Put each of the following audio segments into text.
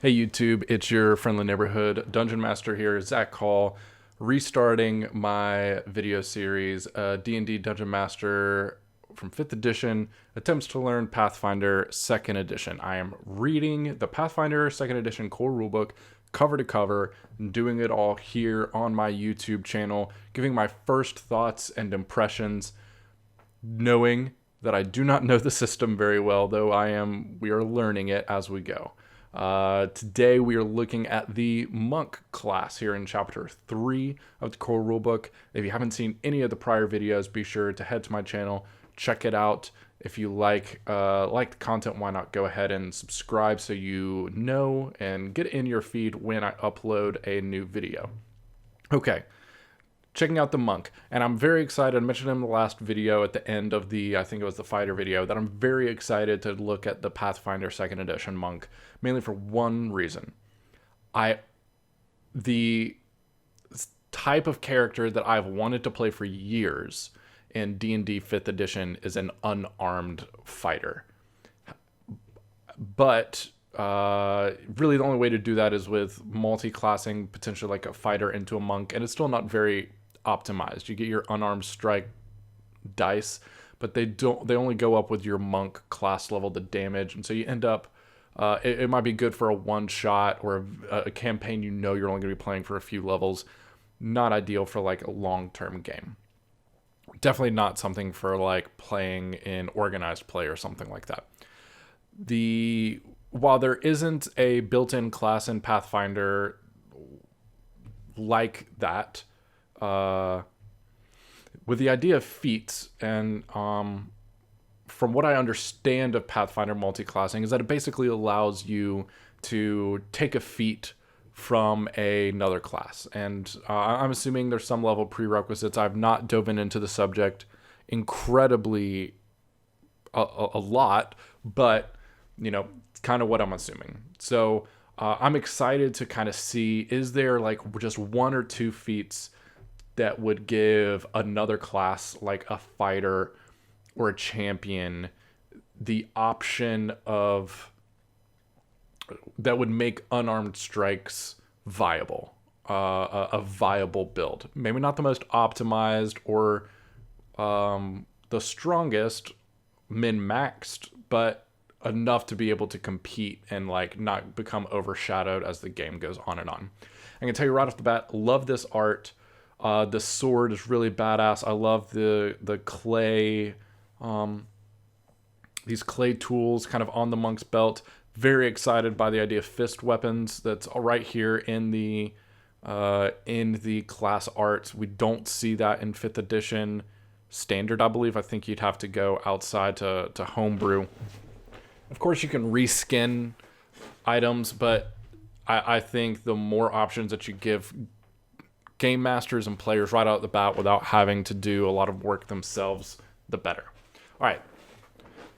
Hey YouTube, it's your friendly neighborhood Dungeon Master here, Zach Hall, restarting my video series, D&D Dungeon Master from 5th edition, attempts to learn Pathfinder Second Edition. I am reading the Pathfinder Second Edition core rulebook cover to cover, and doing it all here on my YouTube channel, giving my first thoughts and impressions, knowing that I do not know the system very well, though we are learning it as we go. Today we are looking at the monk class here in chapter 3 of the core rulebook. If you haven't seen any of the prior videos, be sure to head to my channel, check it out. If you like the content, why not go ahead and subscribe so you know and get in your feed when I upload a new video. Okay. Checking out the monk, and I'm very excited. I mentioned in the last video at the end of I think it was the fighter video, that I'm very excited to look at the Pathfinder Second Edition monk, mainly for one reason. The type of character that I've wanted to play for years in D&D 5th edition is an unarmed fighter. But really the only way to do that is with multi-classing potentially like a fighter into a monk, and it's still not very optimized. You get your unarmed strike dice, but they only go up with your monk class level, the damage, and so you end up it might be good for a one shot or a campaign you're only going to be playing for a few levels. Not ideal for like a long-term game. Definitely not something for like playing in organized play or something like that. While there isn't a built-in class in Pathfinder like that, with the idea of feats, and from what I understand of Pathfinder multi-classing, is that it basically allows you to take a feat from another class. And I'm assuming there's some level of prerequisites. I've not dove into the subject incredibly a lot, but it's kind of what I'm assuming. So I'm excited to kind of see, is there like just one or two feats that would give another class like a fighter or a champion the option of that would make unarmed strikes viable, a viable build. Maybe not the most optimized or the strongest min-maxed, but enough to be able to compete and like not become overshadowed as the game goes on and on. I can tell you right off the bat, love this art. The sword is really badass. I love the clay, these clay tools kind of on the monk's belt. Very excited by the idea of fist weapons. That's right here in the class art. We don't see that in 5th edition standard, I believe. I think you'd have to go outside to homebrew. Of course, you can reskin items, but I think the more options that you give game masters and players right out the bat without having to do a lot of work themselves, the better. All right,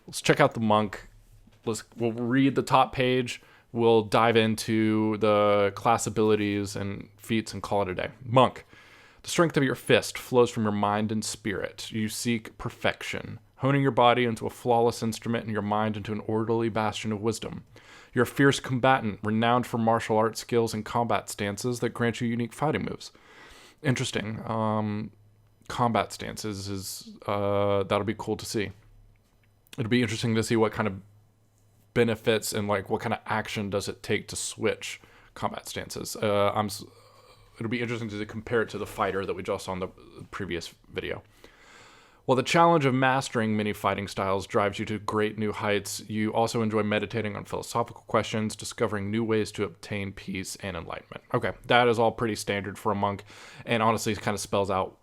let's check out the monk. We'll read the top page. We'll dive into the class abilities and feats and call it a day. Monk. The strength of your fist flows from your mind and spirit. You seek perfection, honing your body into a flawless instrument and your mind into an orderly bastion of wisdom. You're a fierce combatant, renowned for martial arts skills and combat stances that grant you unique fighting moves. Interesting. Combat stances is that'll be cool to see. It'll be interesting to see what kind of benefits and like what kind of action does it take to switch combat stances. It'll be interesting to compare it to the fighter that we just saw in the previous video. While the challenge of mastering many fighting styles drives you to great new heights, you also enjoy meditating on philosophical questions, discovering new ways to obtain peace and enlightenment. Okay, that is all pretty standard for a monk, and honestly it kind of spells out,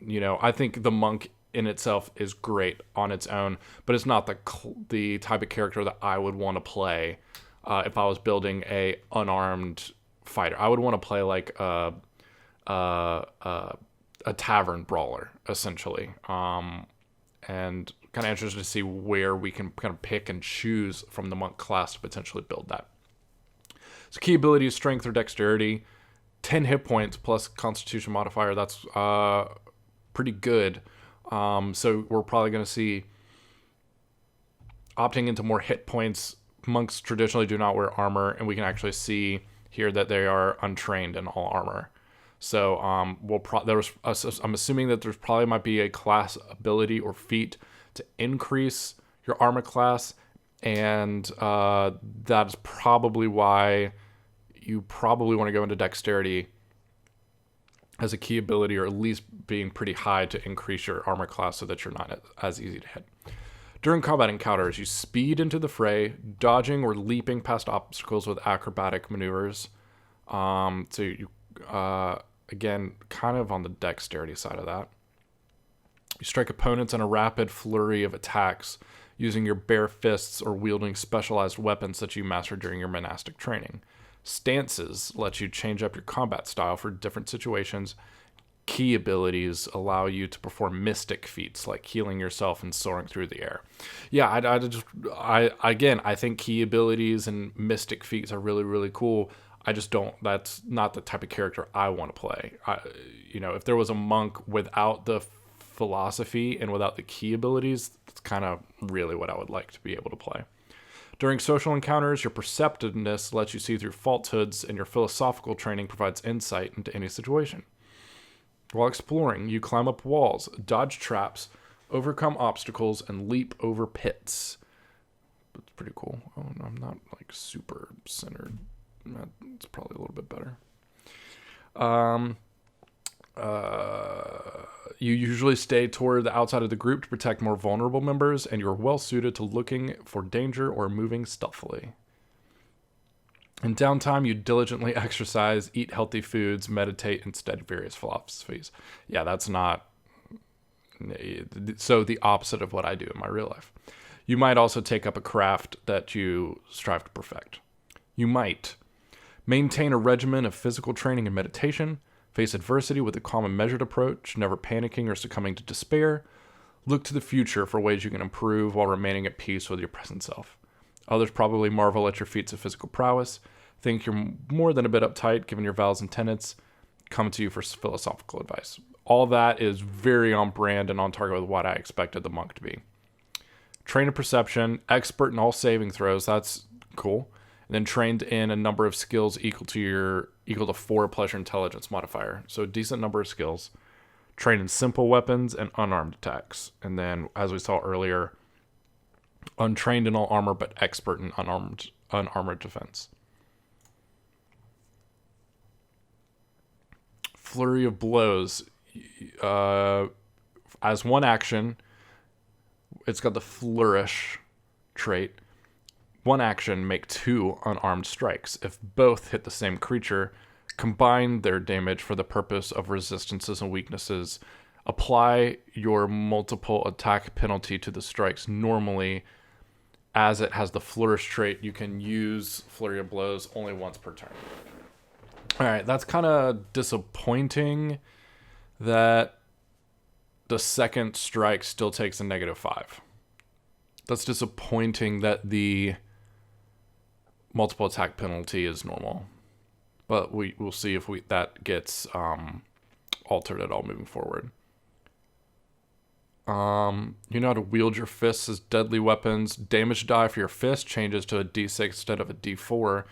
I think the monk in itself is great on its own, but it's not the type of character that I would want to play if I was building a unarmed fighter. I would want to play like a tavern brawler, essentially, and kind of interested to see where we can kind of pick and choose from the monk class to potentially build that. So key ability is strength or dexterity, 10 hit points plus constitution modifier. That's pretty good. So we're probably going to see opting into more hit points monks traditionally do not wear armor, and we can actually see here that they are untrained in all armor. So I'm assuming that there's probably might be a class ability or feat to increase your armor class, and that's probably why you probably want to go into dexterity as a key ability, or at least being pretty high to increase your armor class so that you're not as easy to hit. During combat encounters, you speed into the fray, dodging or leaping past obstacles with acrobatic maneuvers. So you, again, kind of on the dexterity side of that. You strike opponents in a rapid flurry of attacks using your bare fists or wielding specialized weapons that you mastered during your monastic training. Stances let you change up your combat style for different situations. Key abilities allow you to perform mystic feats like healing yourself and soaring through the air. Yeah, I think key abilities and mystic feats are really, really cool. I just don't, that's not the type of character I want to play. If there was a monk without the philosophy and without the key abilities, that's kind of really what I would like to be able to play. During social encounters, your perceptiveness lets you see through falsehoods, and your philosophical training provides insight into any situation. While exploring, you climb up walls, dodge traps, overcome obstacles, and leap over pits. That's pretty cool. Oh, no, I'm not like super centered. It's probably a little bit better. You usually stay toward the outside of the group to protect more vulnerable members, and you're well suited to looking for danger or moving stealthily. In downtime, you diligently exercise, eat healthy foods, meditate, and study various philosophies. Yeah, that's not... So the opposite of what I do in my real life. You might also take up a craft that you strive to perfect. You might maintain a regimen of physical training and meditation, face adversity with a calm and measured approach, never panicking or succumbing to despair. Look to the future for ways you can improve while remaining at peace with your present self. Others probably marvel at your feats of physical prowess, think you're more than a bit uptight given your vows and tenets, come to you for philosophical advice. All that is very on brand and on target with what I expected the monk to be. Trained in perception, expert in all saving throws, that's cool. And then trained in a number of skills equal to 4 plus your intelligence modifier. So a decent number of skills. Trained in simple weapons and unarmed attacks. And then, as we saw earlier, untrained in all armor, but expert in unarmored defense. Flurry of blows. As one action, it's got the flourish trait. One action, make 2 unarmed strikes. If both hit the same creature, combine their damage for the purpose of resistances and weaknesses. Apply your multiple attack penalty to the strikes. Normally, as it has the flourish trait, you can use Flurry of Blows only once per turn. All right, that's kind of disappointing that the second strike still takes a -5. That's disappointing that the multiple attack penalty is normal, but we'll see if that gets altered at all moving forward. You know how to wield your fists as deadly weapons. Damage die for your fist changes to a D6 instead of a D4.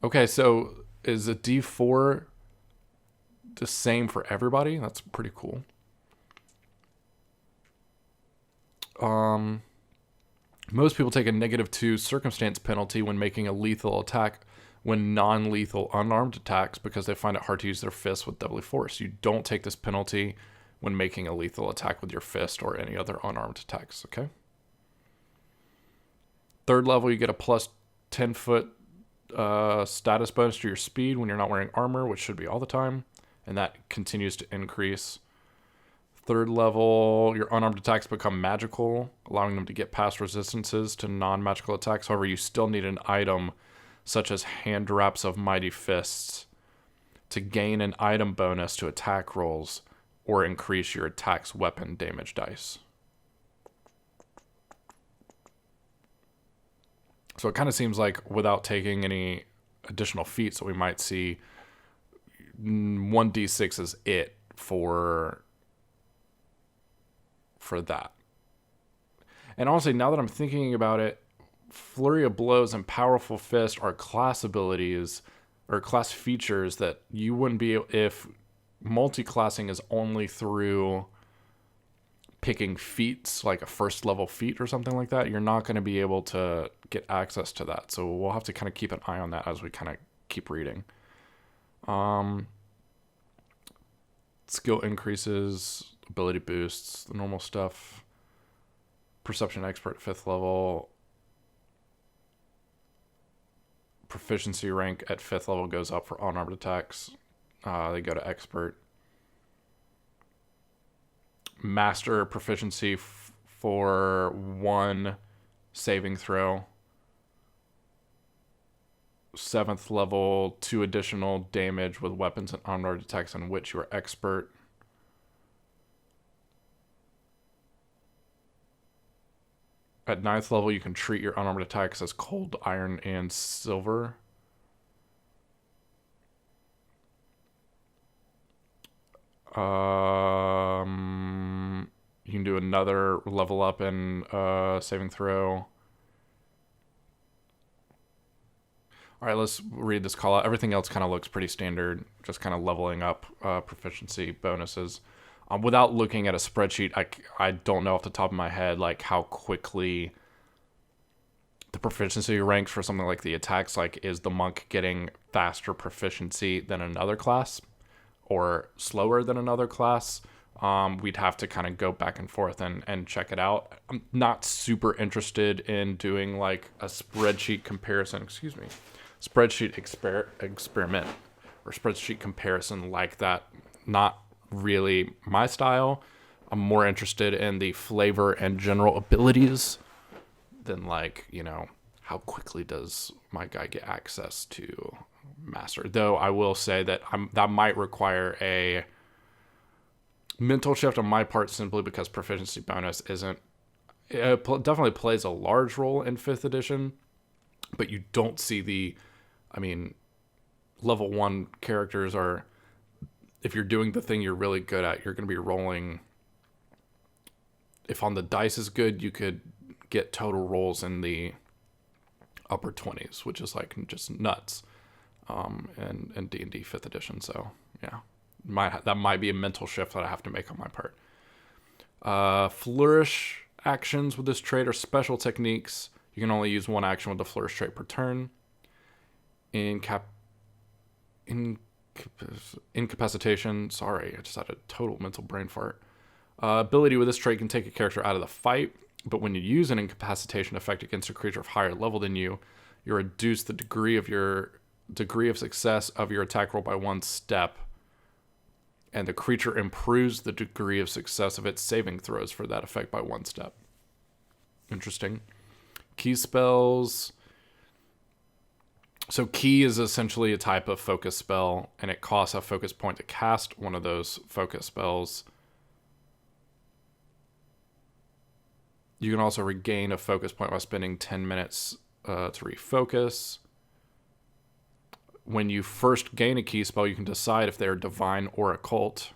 Okay, so is a D4 the same for everybody? That's pretty cool. Most people take a -2 circumstance penalty when making a lethal attack when non-lethal unarmed attacks because they find it hard to use their fists with deadly force. You don't take this penalty when making a lethal attack with your fist or any other unarmed attacks, okay? 3rd level, you get a plus 10-foot status bonus to your speed when you're not wearing armor, which should be all the time, and that continues to increase. 3rd level, your unarmed attacks become magical, allowing them to get past resistances to non-magical attacks. However, you still need an item such as Hand Wraps of Mighty Fists to gain an item bonus to attack rolls or increase your attack's weapon damage dice. So it kind of seems like without taking any additional feats that we might see, 1d6 is it for that. And honestly, now that I'm thinking about it, Flurry of Blows and Powerful Fist are class abilities or class features that you wouldn't be if multi-classing is only through picking feats, like a first level feat or something like that. You're not going to be able to get access to that. So we'll have to kind of keep an eye on that as we kind of keep reading. Skill increases, ability boosts, the normal stuff. Perception expert 5th level. Proficiency rank at 5th level goes up for unarmed attacks. They go to expert. Master proficiency for 1 saving throw. 7th level, 2 additional damage with weapons and unarmed attacks in which you are expert. At 9th level, you can treat your unarmed attacks as cold, iron, and silver. You can do another level up in saving throw. All right, let's read this call out. Everything else kind of looks pretty standard, just kind of leveling up proficiency bonuses. Without looking at a spreadsheet, I don't know off the top of my head like how quickly the proficiency ranks for something like the attacks. Like, is the monk getting faster proficiency than another class or slower than another class? We'd have to kind of go back and forth and check it out. I'm not super interested in doing like a spreadsheet comparison, spreadsheet experiment or spreadsheet comparison like that. Not really my style. I'm more interested in the flavor and general abilities than like, how quickly does my guy get access to master. Though I will say that that might require a mental shift on my part simply because proficiency bonus definitely plays a large role in 5th edition, but you don't see level 1 characters are, if you're doing the thing you're really good at, you're going to be rolling. If on the dice is good, you could get total rolls in the upper 20s, which is like just nuts. And D&D 5th edition. So yeah, that might be a mental shift that I have to make on my part. Flourish actions with this trait are special techniques. You can only use 1 action with the flourish trait per turn. Incapacitation. Sorry, I just had a total mental brain fart. Ability with this trait can take a character out of the fight, but when you use an incapacitation effect against a creature of higher level than you, you reduce the degree of success of your attack roll by 1 step, and the creature improves the degree of success of its saving throws for that effect by 1 step. Interesting. Key spells. So key is essentially a type of focus spell, and it costs a focus point to cast one of those focus spells. You can also regain a focus point by spending 10 minutes to refocus. When you first gain a key spell, you can decide if they're divine or occult,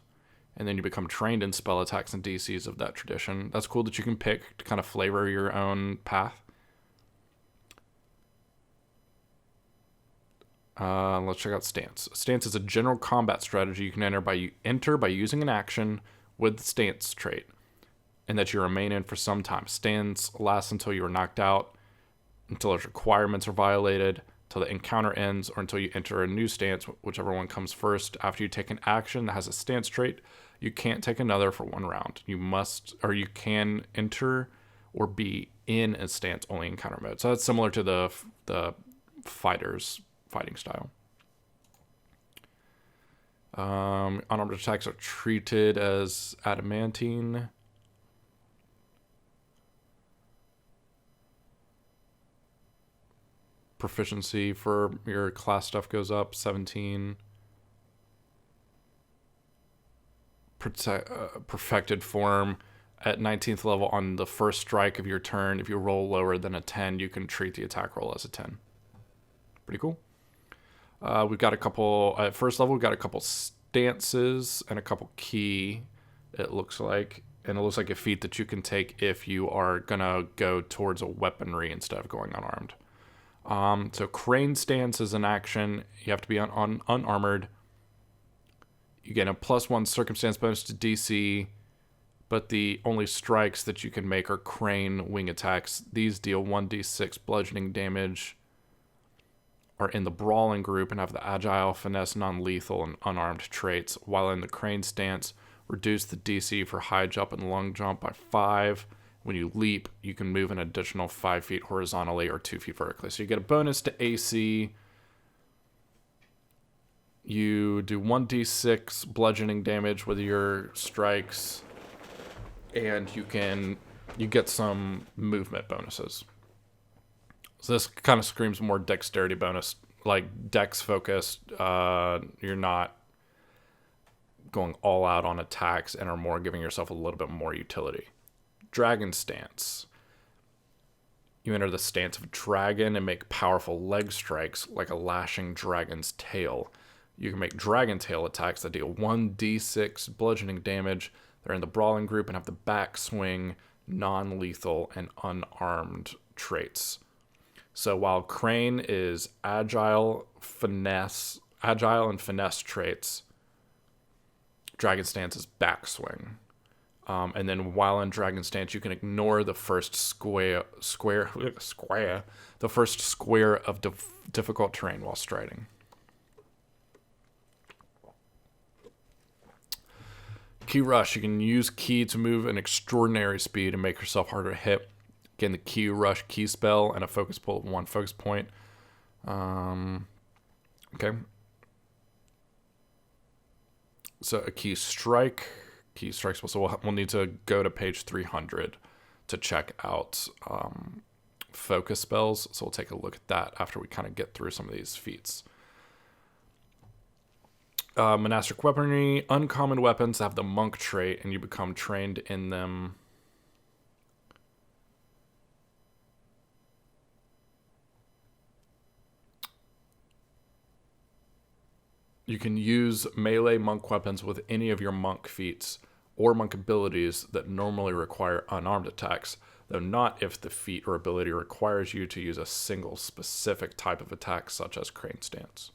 and then you become trained in spell attacks and DCs of that tradition. That's cool that you can pick to kind of flavor your own path. Let's check out Stance. Stance is a general combat strategy you can enter by using an action with the Stance trait, and that you remain in for some time. Stance lasts until you are knocked out, until its requirements are violated, until the encounter ends, or until you enter a new stance, whichever one comes first. After you take an action that has a stance trait, you can't take another for 1 round. You can enter or be in a stance only encounter mode. So that's similar to the fighter's fighting style. Unarmed attacks are treated as adamantine. Proficiency for your class stuff goes up 17. Perfected form at 19th level on the first strike of your turn. If you roll lower than a 10, you can treat the attack roll as a 10. Pretty cool. We've got a couple at first level. We've got a couple stances and a couple key, it looks like, and it looks like a feat that you can take if you are gonna go towards a weaponry instead of going unarmed. So crane stance is an action. You have to be unarmored. You get a +1 circumstance bonus to DC, but the only strikes that you can make are crane wing attacks. These deal 1d6 bludgeoning damage, are in the brawling group, and have the agile, finesse, non-lethal, and unarmed traits, while in the crane stance, reduce the DC for high jump and long jump by 5. When you leap, you can move an additional 5 feet horizontally or 2 feet vertically. So you get a bonus to AC. You do 1d6 bludgeoning damage with your strikes, and you get some movement bonuses. So this kind of screams more dexterity bonus, like dex focused. You're not going all out on attacks and are more giving yourself a little bit more utility. Dragon stance. You enter the stance of a dragon and make powerful leg strikes like a lashing dragon's tail. You can make dragon tail attacks that deal 1d6 bludgeoning damage. They're in the brawling group and have the backswing, non-lethal, and unarmed traits. So while crane is agile and finesse traits, dragon stance is backswing. And then while in dragon stance, you can ignore the first square of difficult terrain while striding. Key rush. You can use ki to move an extraordinary speed and make yourself harder to hit. Again, the key rush key spell and a focus pull of 1 focus point. Okay. So a key strike. Key strike spell. So we'll need to go to page 300 to check out focus spells. So we'll take a look at that after we kind of get through some of these feats. Monastic weaponry. Uncommon weapons have the monk trait, and you become trained in them. You can use melee monk weapons with any of your monk feats or monk abilities that normally require unarmed attacks, though not if the feat or ability requires you to use a single specific type of attack, such as crane stance.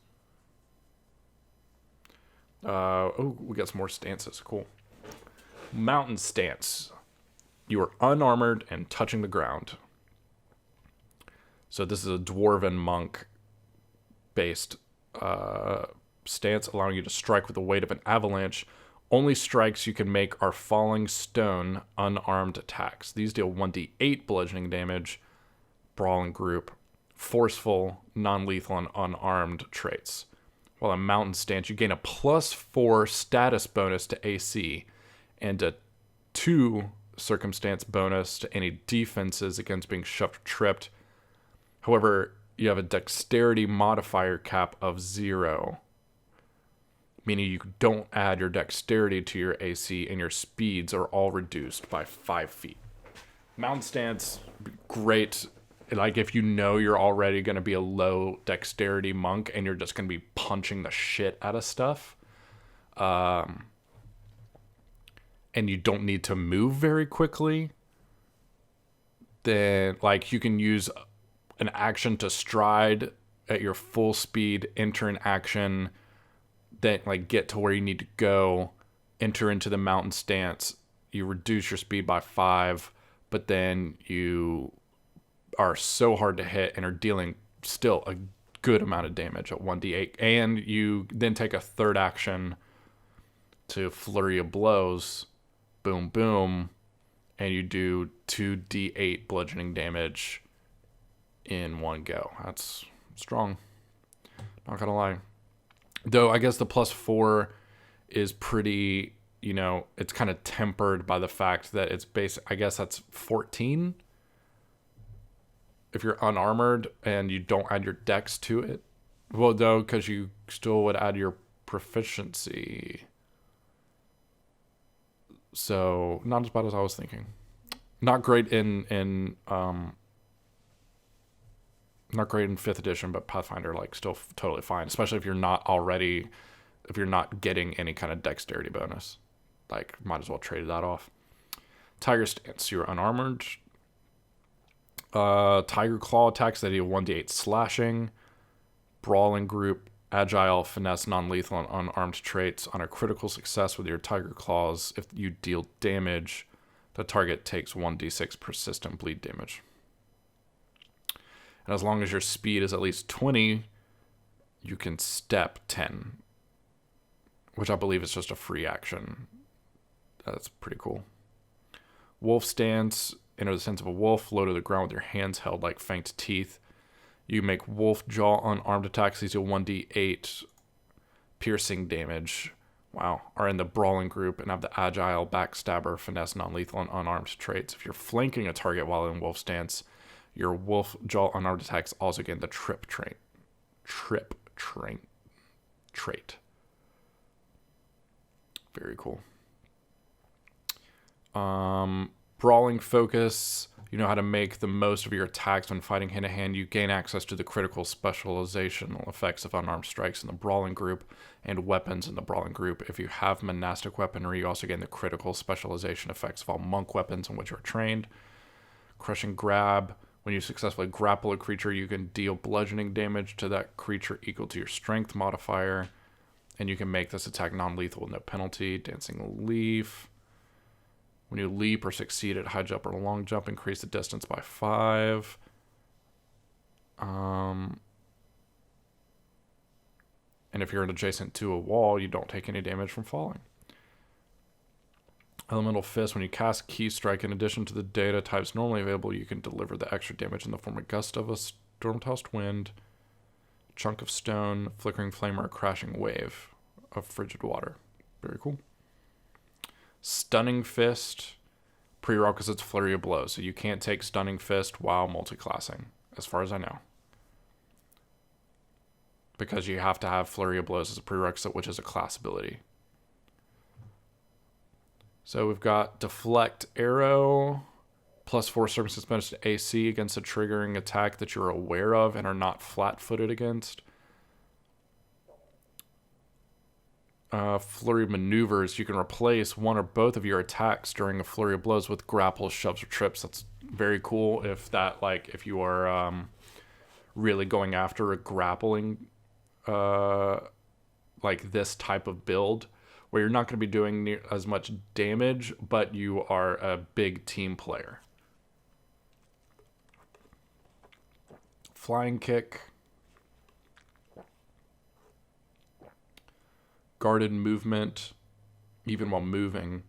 We got some more stances. Cool. Mountain stance. You are unarmored and touching the ground. So this is a dwarven monk-based stance, allowing you to strike with the weight of an avalanche. Only strikes you can make are falling stone, unarmed attacks. These deal 1d8 bludgeoning damage, brawling group, forceful, non-lethal, and unarmed traits. While a mountain stance, you gain a +4 status bonus to AC and a 2 circumstance bonus to any defenses against being shoved or tripped. However, you have a dexterity modifier cap of 0. Meaning you don't add your dexterity to your AC, and your speeds are all reduced by 5 feet. Mountain stance, great. Like if you know you're already going to be a low dexterity monk and you're just going to be punching the shit out of stuff, and you don't need to move very quickly, then like you can use an action to stride at your full speed, enter an action, then like get to where you need to go, enter into the mountain stance, you reduce your speed by 5, but then you are so hard to hit and are dealing still a good amount of damage at 1d8, and you then take a third action to flurry of blows, boom boom, and you do 2d8 bludgeoning damage in one go. That's strong, not gonna lie. Though I guess the +4 is pretty, it's kind of tempered by the fact that it's I guess that's 14 if you're unarmored and you don't add your dex to it. Well, though, because you still would add your proficiency. So not as bad as I was thinking. Not great in not great in 5th edition, but Pathfinder, like, still totally fine, especially if you're not getting any kind of dexterity bonus. Like, might as well trade that off. Tiger Stance, you're unarmored. Tiger Claw attacks that deal 1d8 slashing. Brawling Group, Agile, Finesse, Non-Lethal, and Unarmed traits. On a critical success with your Tiger Claws, if you deal damage, the target takes 1d6 persistent bleed damage. And as long as your speed is at least 20, you can step 10, which I believe is just a free action. That's pretty cool. Wolf Stance, enter the sense of a wolf, low to the ground with your hands held like fanged teeth. You make Wolf Jaw unarmed attacks. These deal 1d8 piercing damage. Wow. Are in the Brawling Group and have the Agile, Backstabber, Finesse, Non-Lethal, and Unarmed traits. If you're flanking a target while in Wolf Stance, your Wolf Jaw unarmed attacks also gain the Trip trait. Very cool. Brawling Focus. You know how to make the most of your attacks when fighting hand-to-hand. You gain access to the critical specializational effects of unarmed strikes in the Brawling Group and weapons in the Brawling Group. If you have monastic weaponry, you also gain the critical specialization effects of all monk weapons in which you are trained. Crushing Grab. When you successfully grapple a creature, you can deal bludgeoning damage to that creature equal to your strength modifier. And you can make this attack non-lethal with no penalty. Dancing Leaf. When you leap or succeed at high jump or long jump, increase the distance by 5. And if you're adjacent to a wall, you don't take any damage from falling. Elemental Fist. When you cast Key Strike, in addition to the data types normally available, you can deliver the extra damage in the form of Gust of a Storm-Tossed Wind, Chunk of Stone, Flickering Flame, or a Crashing Wave of Frigid Water. Very cool. Stunning Fist. Prerequisites Flurry of Blows. So you can't take Stunning Fist while multiclassing, as far as I know. Because you have to have Flurry of Blows as a prerequisite, which is a class ability. So we've got Deflect Arrow. +4 circumstance bonus to AC against a triggering attack that you're aware of and are not flat-footed against. Flurry Maneuvers. You can replace one or both of your attacks during a flurry of blows with grapples, shoves, or trips. That's very cool if that, like, if you are really going after a grappling, like this type of build, where you're not going to be doing as much damage, but you are a big team player. Flying Kick. Guarded Movement. Even while moving,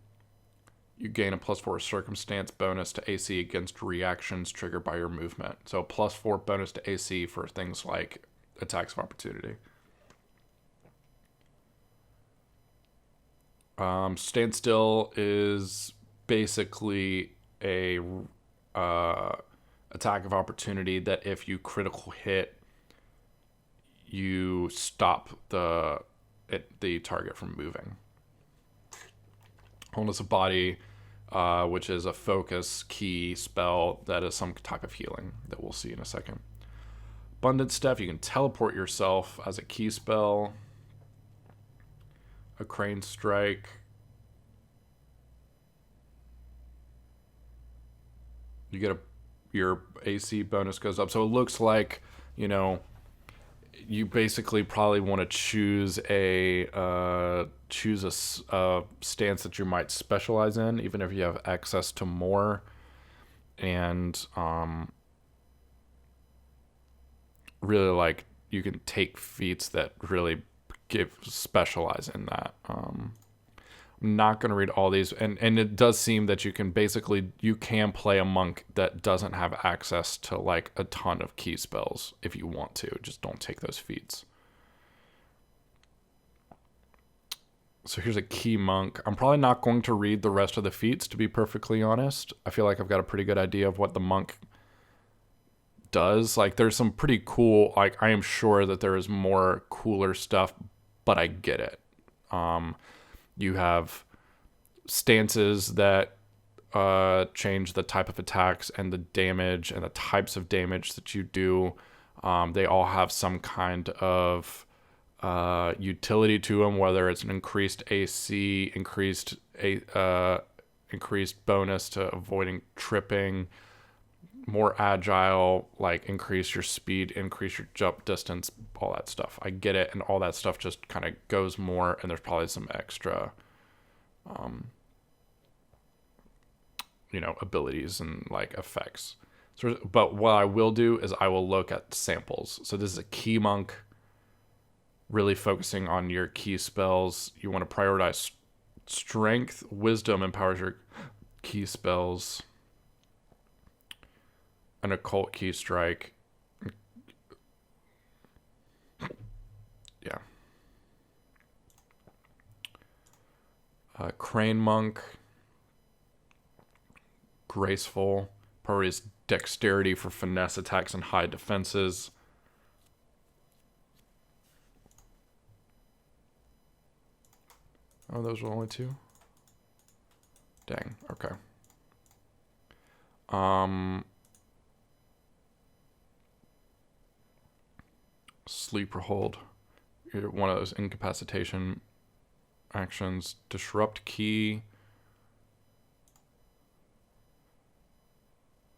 you gain a +4 circumstance bonus to AC against reactions triggered by your movement. So a +4 bonus to AC for things like attacks of opportunity. Standstill is basically a attack of opportunity that if you critical hit, you stop the target from moving. Wholeness of Body, which is a focus key spell that is some type of healing that we'll see in a second. Abundant Step, you can teleport yourself as a key spell. A Crane Strike. You get your AC bonus goes up. So it looks like, you know, you basically probably want to choose a stance that you might specialize in, even if you have access to more, and really, like, you can take feats that really specialize in that. I'm not going to read all these, and it does seem that you can play a monk that doesn't have access to like a ton of key spells if you want to. Just don't take those feats. So here's a key monk. I'm probably not going to read the rest of the feats, to be perfectly honest. I feel like I've got a pretty good idea of what the monk does. Like, there's some pretty cool, like, I am sure that there is more cooler stuff, but I get it. You have stances that change the type of attacks and the damage and the types of damage that you do. They all have some kind of utility to them, whether it's an increased AC, increased increased bonus to avoiding tripping, more agile, like increase your speed, increase your jump distance, all that stuff. I get it, and all that stuff just kind of goes more, and there's probably some extra, abilities and like effects. So, but what I will do is I will look at samples. So this is a key monk, really focusing on your key spells. You want to prioritize strength. Wisdom empowers your key spells. An occult key strike. Yeah. Crane monk. Graceful. Priorities dexterity for finesse attacks and high defenses. Oh, those were only two? Dang, okay. Sleeper hold. You're one of those incapacitation actions. Disrupt key.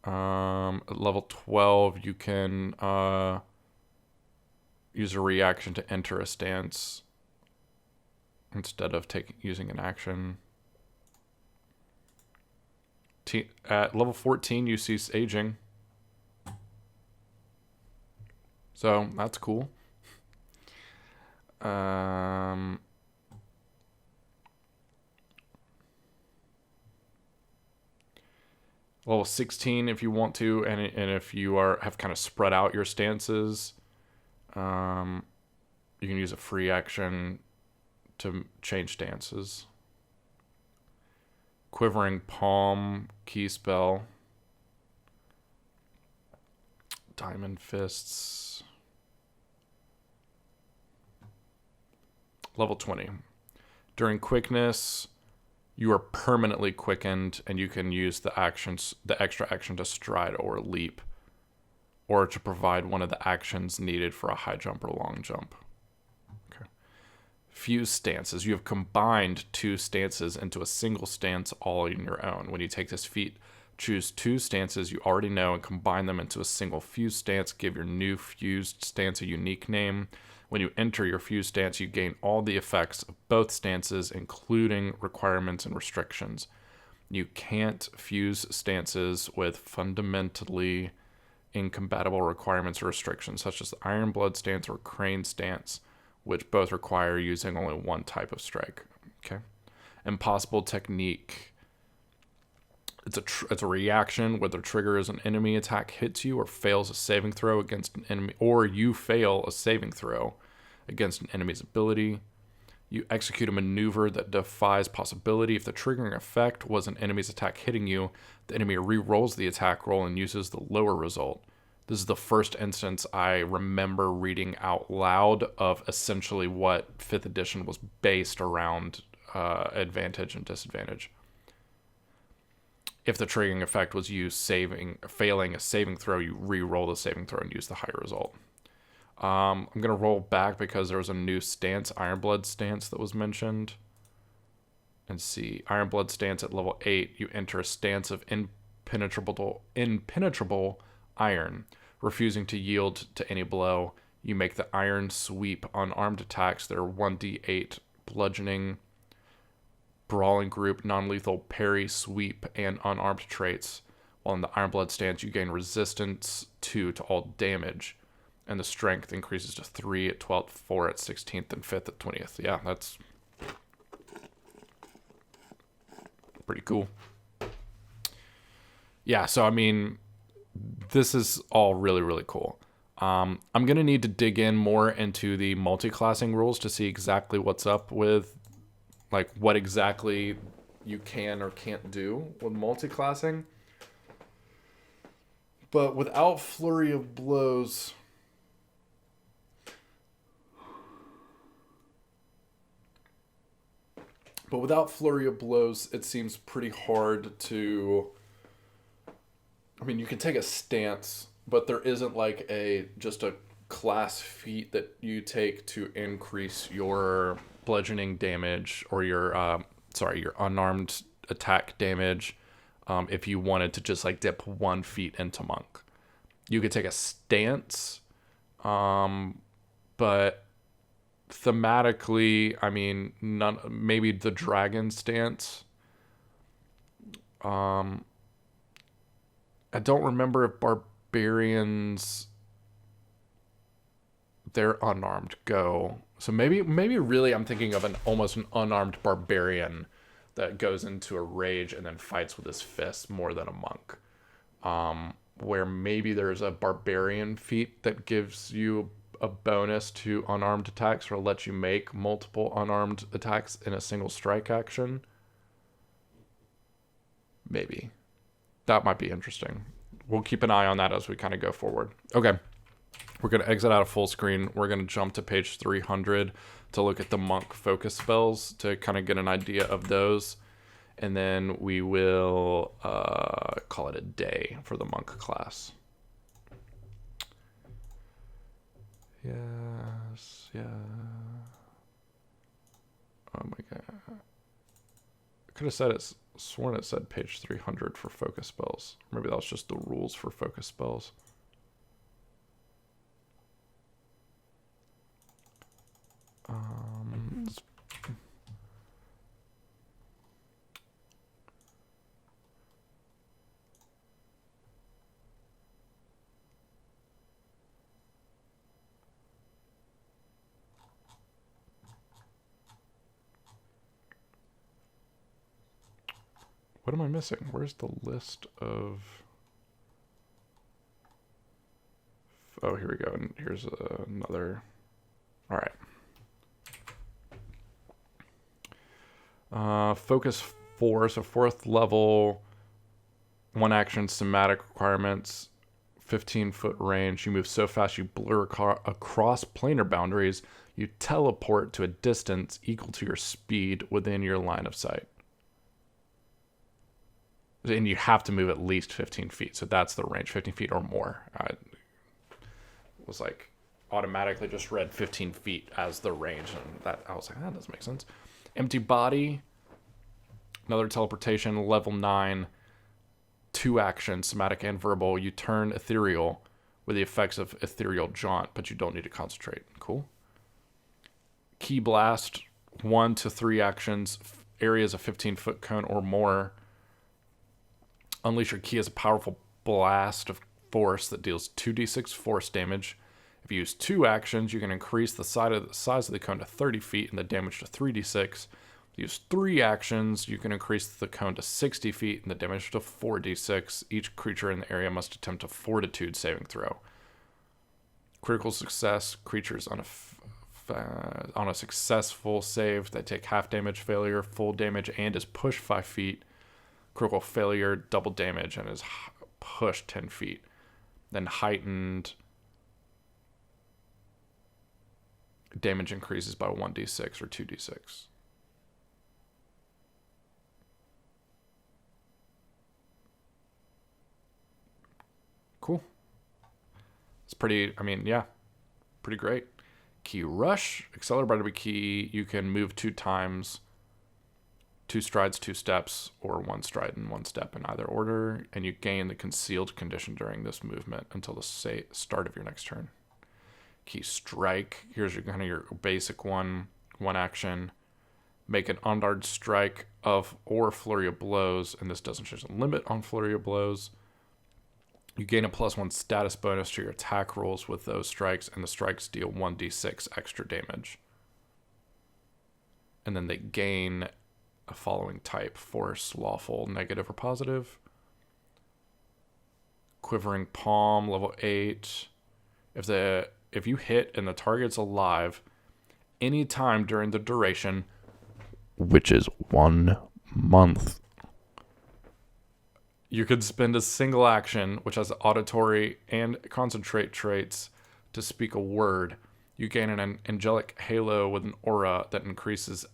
At level 12, you can use a reaction to enter a stance instead of using an action. At level 14, you cease aging. So that's cool. Level 16 if you want to, and if you have kind of spread out your stances, you can use a free action to change stances. Quivering Palm key spell. Diamond Fists. Level 20. During quickness, you are permanently quickened, and you can use the extra action to stride or leap, or to provide one of the actions needed for a high jump or long jump. Okay. Fuse stances. You have combined two stances into a single stance all in your own. When you take this feat, choose two stances you already know and combine them into a single fuse stance. Give your new fused stance a unique name. When you enter your fuse stance, you gain all the effects of both stances, including requirements and restrictions. You can't fuse stances with fundamentally incompatible requirements or restrictions, such as the Iron Blood stance or Crane stance, which both require using only one type of strike. Okay. Impossible technique. It's a reaction where the trigger is an enemy attack hits you or fails a saving throw against an enemy, or you fail a saving throw against an enemy's ability. You execute a maneuver that defies possibility. If the triggering effect was an enemy's attack hitting you, the enemy re-rolls the attack roll and uses the lower result. This is the first instance I remember reading out loud of essentially what 5th edition was based around advantage and disadvantage. If the triggering effect was you failing a saving throw, you re-roll the saving throw and use the higher result. I'm going to roll back because there was a new stance, Ironblood stance, that was mentioned. And see, Ironblood stance at level 8, you enter a stance of impenetrable iron, refusing to yield to any blow. You make the iron sweep. Unarmed attacks, they're 1d8 bludgeoning, brawling group, non-lethal parry, sweep, and unarmed traits. While in the Ironblood stance, you gain resistance 2 to all damage, and the strength increases to 3 at 12th, 4 at 16th, and 5th at 20th. Yeah, that's pretty cool. Yeah, so I mean, this is all really, really cool. I'm going to need to dig in more into the multi-classing rules to see exactly what's up with, like, what exactly you can or can't do with multi-classing. But without Flurry of Blows, it seems pretty hard to... I mean, you can take a stance, but there isn't like just a class feat that you take to increase your bludgeoning damage or your unarmed attack damage if you wanted to just like dip 1 feat into monk. You could take a stance, but thematically, I mean, maybe the dragon stance. I don't remember if barbarians, they're unarmed go. So maybe really I'm thinking of almost an unarmed barbarian that goes into a rage and then fights with his fists more than a monk. Where maybe there's a barbarian feat that gives you a bonus to unarmed attacks or lets you make multiple unarmed attacks in a single strike action. Maybe. That might be interesting. We'll keep an eye on that as we kind of go forward. Okay. We're going to exit out of full screen. We're going to jump to page 300 to look at the monk focus spells to kind of get an idea of those. And then we will call it a day for the monk class. Yes, yeah. Oh my god. I could have sworn it said page 300 for focus spells. Maybe that was just the rules for focus spells. What am I missing? Where's the list of... Oh, here we go. And here's another... All right. Focus 4, so 4th level, 1 action, somatic requirements, 15-foot range. You move so fast you blur across planar boundaries. You teleport to a distance equal to your speed within your line of sight. And you have to move at least 15 feet. So that's the range, 15 feet or more. I was like, automatically just read 15 feet as the range. And that I was like, that doesn't make sense. Empty body, another teleportation, level 9, 2 actions, somatic and verbal. You turn ethereal with the effects of ethereal jaunt, but you don't need to concentrate. Cool. Key blast, 1 to 3 actions, areas of 15-foot cone or more. Unleash your key as a powerful blast of force that deals 2d6 force damage. If you use 2 actions, you can increase the size of the cone to 30 feet and the damage to 3d6. If you use 3 actions, you can increase the cone to 60 feet and the damage to 4d6. Each creature in the area must attempt a fortitude saving throw. Critical success, creatures on a successful save, they take half damage, failure, full damage, and is pushed 5 feet. Critical failure, double damage, and is pushed 10 feet. Then heightened damage increases by 1d6 or 2d6. Cool. It's pretty, I mean, yeah, pretty great. Key rush, accelerate by key, you can move 2 times, 2 strides, 2 steps, or 1 stride and 1 step in either order, and you gain the concealed condition during this movement until the start of your next turn. Key strike, here's your basic one action. Make an unarmed strike of or flurry of blows, and this doesn't change the limit on flurry of blows. You gain a +1 status bonus to your attack rolls with those strikes, and the strikes deal 1d6 extra damage. And then they gain a following type: force, lawful, negative, or positive. Quivering palm, level 8. If you hit and the target's alive, anytime during the duration, which is 1 month, you could spend a single action, which has auditory and concentrate traits, to speak a word. You gain an angelic halo with an aura that increases...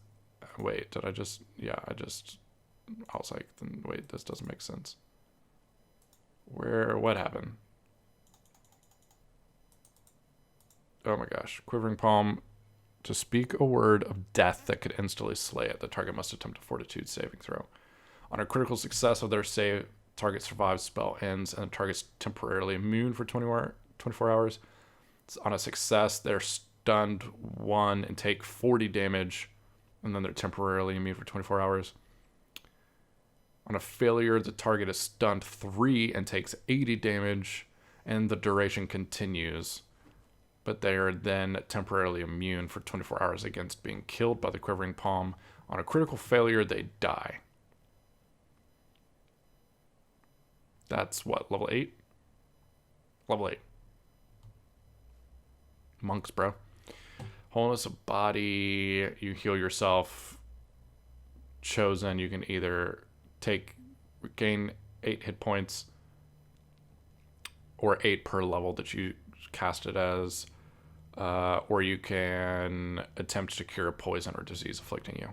Wait, I was like, wait, this doesn't make sense. What happened? Oh my gosh. Quivering palm. To speak a word of death that could instantly slay it, the target must attempt a fortitude saving throw. On a critical success of their save, target survives, spell ends, and the target's temporarily immune for 24 hours. On a success, they're stunned 1 and take 40 damage, and then they're temporarily immune for 24 hours. On a failure, the target is stunned 3 and takes 80 damage, and the duration continues. But they are then temporarily immune for 24 hours against being killed by the Quivering Palm. On a critical failure, they die. That's what, level 8? Level 8. Monks, bro. Wholeness of body, you heal yourself. Chosen, you can either gain 8 hit points or 8 per level that you cast it as, or you can attempt to cure a poison or disease afflicting you.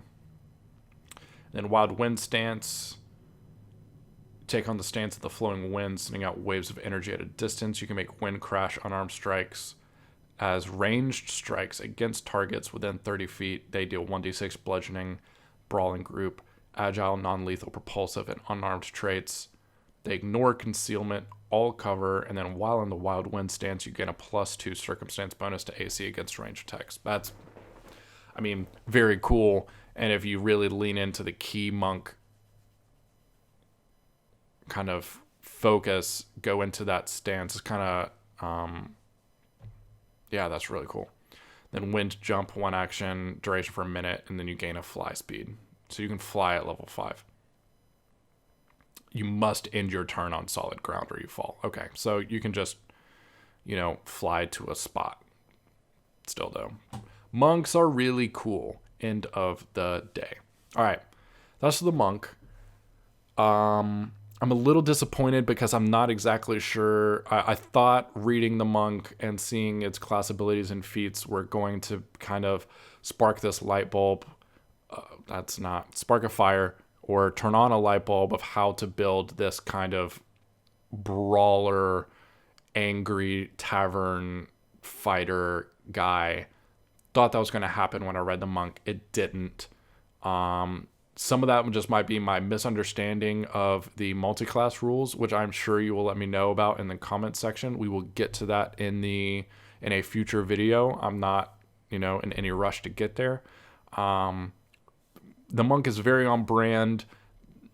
Then Wild Wind Stance, take on the stance of the flowing wind, sending out waves of energy at a distance. You can make wind crash unarmed strikes as ranged strikes against targets within 30 feet. They deal 1d6 bludgeoning, brawling group, agile, non-lethal, propulsive, and unarmed traits. They ignore concealment, all cover, and then while in the Wild Wind stance, you gain a +2 circumstance bonus to AC against ranged attacks. That's, very cool. And if you really lean into the key monk kind of focus, go into that stance, it's kind of, that's really cool. Then wind jump, 1 action, duration for a minute, and then you gain a fly speed. So you can fly at level 5. You must end your turn on solid ground or you fall. Okay, so you can just, fly to a spot. Still, though. Monks are really cool. End of the day. All right, that's the monk. I'm a little disappointed because I'm not exactly sure. I thought reading the monk and seeing its class abilities and feats were going to kind of spark this light bulb. That's not spark a fire or turn on a light bulb of how to build this kind of brawler, angry tavern fighter guy. Thought that was going to happen when I read the monk. It didn't. Some of that just might be my misunderstanding of the multi-class rules, which I'm sure you will let me know about in the comment section. We will get to that in a future video. I'm not, in any rush to get there. The monk is very on brand.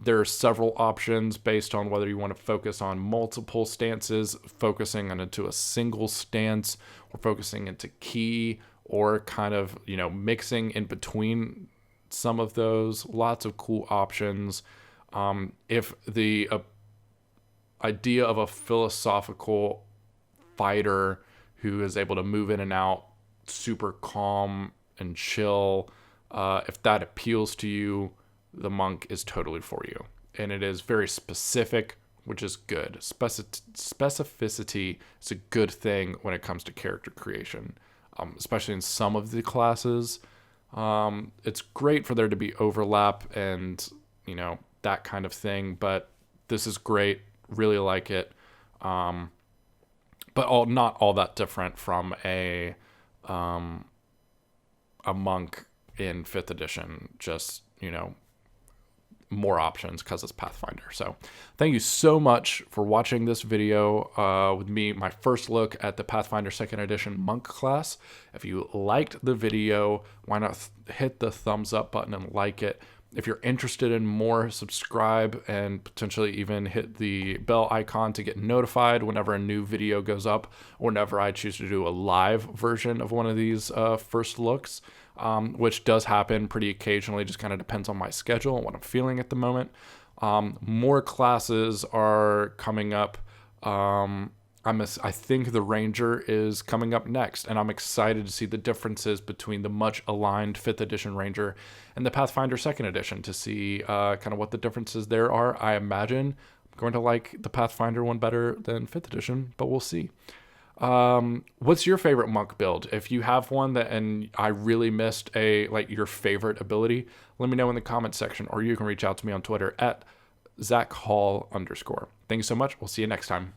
There are several options based on whether you want to focus on multiple stances, focusing into a single stance, or focusing into key, or kind of, mixing in between some of those. Lots of cool options. If the idea of a philosophical fighter who is able to move in and out super calm and chill, if that appeals to you, the monk is totally for you. And it is very specific, which is good. Specificity is a good thing when it comes to character creation, especially in some of the classes. It's great for there to be overlap and, that kind of thing, but this is great. Really like it. But not all that different from a monk in 5th edition, just, more options because it's Pathfinder. So thank you so much for watching this video with me, my first look at the Pathfinder 2nd Edition monk class. If you liked the video, why not hit the thumbs up button and like it. If you're interested in more, subscribe and potentially even hit the bell icon to get notified whenever a new video goes up, or whenever I choose to do a live version of one of these first looks, which does happen pretty occasionally, just kind of depends on my schedule and what I'm feeling at the moment. More classes are coming up. I think the Ranger is coming up next, and I'm excited to see the differences between the much aligned 5th edition Ranger and the Pathfinder 2nd edition, to see kind of what the differences there are. I imagine I'm going to like the Pathfinder one better than 5th edition, but we'll see. What's your favorite monk build? If you have one and I really missed your favorite ability, let me know in the comment section, or you can reach out to me on Twitter at ZachHall_. Thank you so much. We'll see you next time.